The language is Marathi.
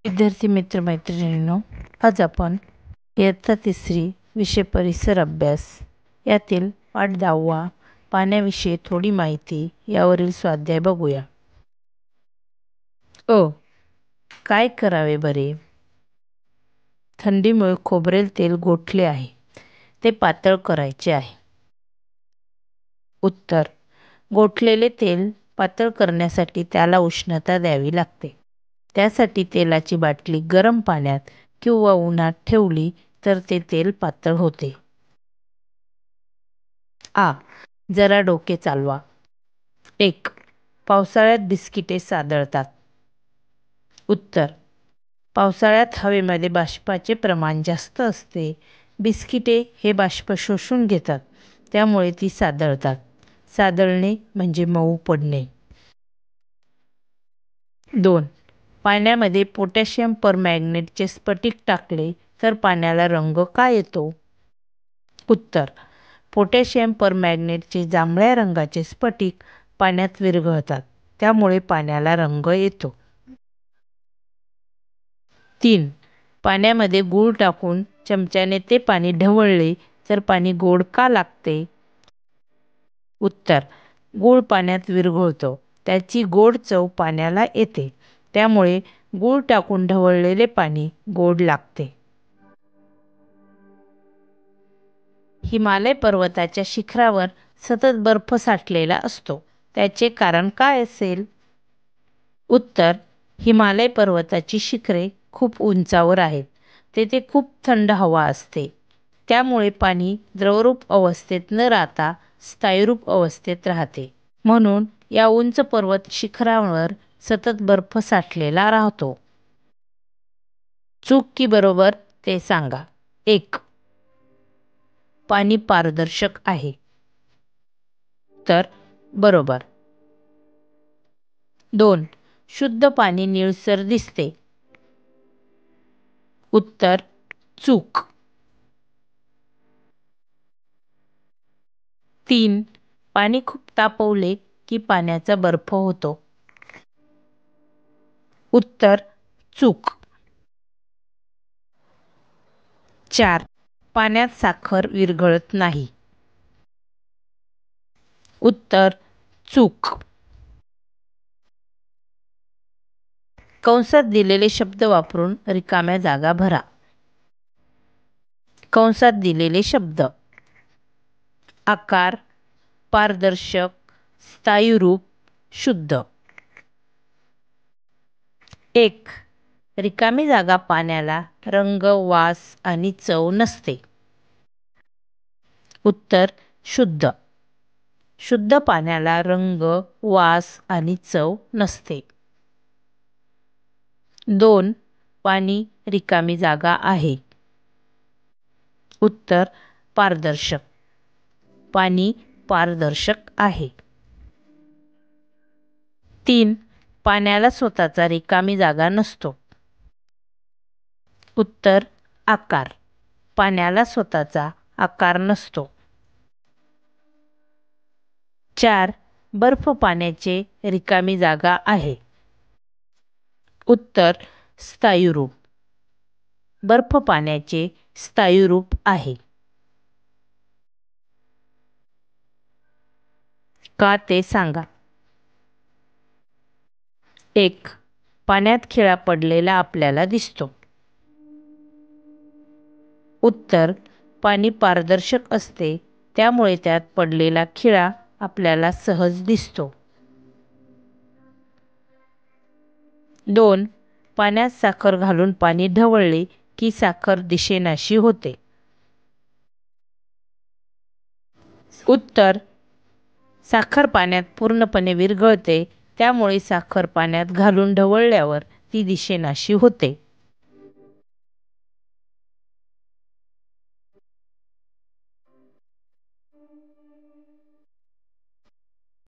विद्यार्थी मित्र मैत्रिणींनो, आज आपण इयत्ता 3 विषय परिसर अभ्यास यातील पाठ 10 पाण्याविषयी थोडी माहिती यावरील स्वाध्याय बघूया. काय करावे बरे? थंडीमुळे खोबरेल तेल गोठले आहे, ते पातळ करायचे आहे. उत्तर: गोठलेले तेल पातळ करण्यासाठी त्याला उष्णता द्यावी लागते. त्यासाठी तेलाची बाटली गरम पाण्यात किंवा उन्हात ठेवली तर ते तेल पातळ होते. जरा डोके चालवा. 1. पावसाळ्यात बिस्किटे सादळतात. उत्तर: पावसाळ्यात हवेमध्ये बाष्पाचे प्रमाण जास्त असते. बिस्किटे हे बाष्प शोषून घेतात, त्यामुळे ती सादळतात. सादळणे म्हणजे मऊ पडणे. 2. पाण्यामध्ये पोटॅशियम परमॅंगनेटचे स्फटिक टाकले तर पाण्याला रंग का येतो? उत्तर: पोटॅशियम परमॅंगनेटचे जांभळ्या रंगाचे स्फटिक पाण्यात विरघळतात, त्यामुळे पाण्याला रंग येतो. 3. पाण्यामध्ये गूळ टाकून चमच्याने ते पाणी ढवळले तर पाणी गोड का लागते? उत्तर: गूळ पाण्यात विरघळतो, त्याची गोड चव पाण्याला येते, त्यामुळे गूळ टाकून ढवळलेले पाणी गोड लागते. हिमालय पर्वताच्या शिखरावर सतत बर्फ साठलेला असतो, त्याचे कारण काय असेल? उत्तर: हिमालय पर्वताची शिखरे खूप उंचावर आहेत. तेथे खूप थंड हवा असते, त्यामुळे पाणी द्रवरूप अवस्थेत न राहता स्थायीरूप अवस्थेत राहते. म्हणून या उंच पर्वत शिखरावर सतत बर्फ साठलेला राहतो. चूक की बरोबर ते सांगा. 1. पाणी पारदर्शक आहे. उत्तर: बरोबर. 2. शुद्ध पाणी निळसर दिसते. उत्तर: चूक. 3. पाणी खूप तापवले की पाण्याचा बर्फ होतो. उत्तर: चूक. 4. पाण्यात साखर विरघळत नाही. उत्तर: चूक. कंसात दिलेले शब्द वापरून रिकाम्या जागा भरा. कंसात दिलेले शब्द: आकार, पारदर्शक, स्थायीरूप, शुद्ध. 1. रिकामी जागा पाण्याला रंग, वास आणि चव नसते. उत्तर: शुद्ध. शुद्ध पाण्याला रंग, वास आणि चव नसते. 2. पाणी रिकामी जागा आहे. उत्तर: पारदर्शक. पाणी पारदर्शक आहे. 3. पाण्याला स्वतःचा रिकामी जागा नसतो. उत्तर: आकार. पाण्याला स्वतःचा आकार नसतो. 4. बर्फ पाण्याचे रिकामी जागा आहे. उत्तर: स्थायीरूप. बर्फ पाण्याचे स्थायीरूप आहे. का ते सांगा. 1. पाण्यात खिळा पडलेला आपल्याला दिसतो. उत्तर: पाणी पारदर्शक असते, त्यामुळे त्यात पडलेला खिळा आपल्याला सहज दिसतो. 2. पाण्यात साखर घालून पाणी ढवळले की साखर दिसेनाशी होते. उत्तर: साखर पाण्यात पूर्णपणे विरघळते, त्यामुळे साखर पाण्यात घालून ढवळल्यावर ती दिसेनाशी होते.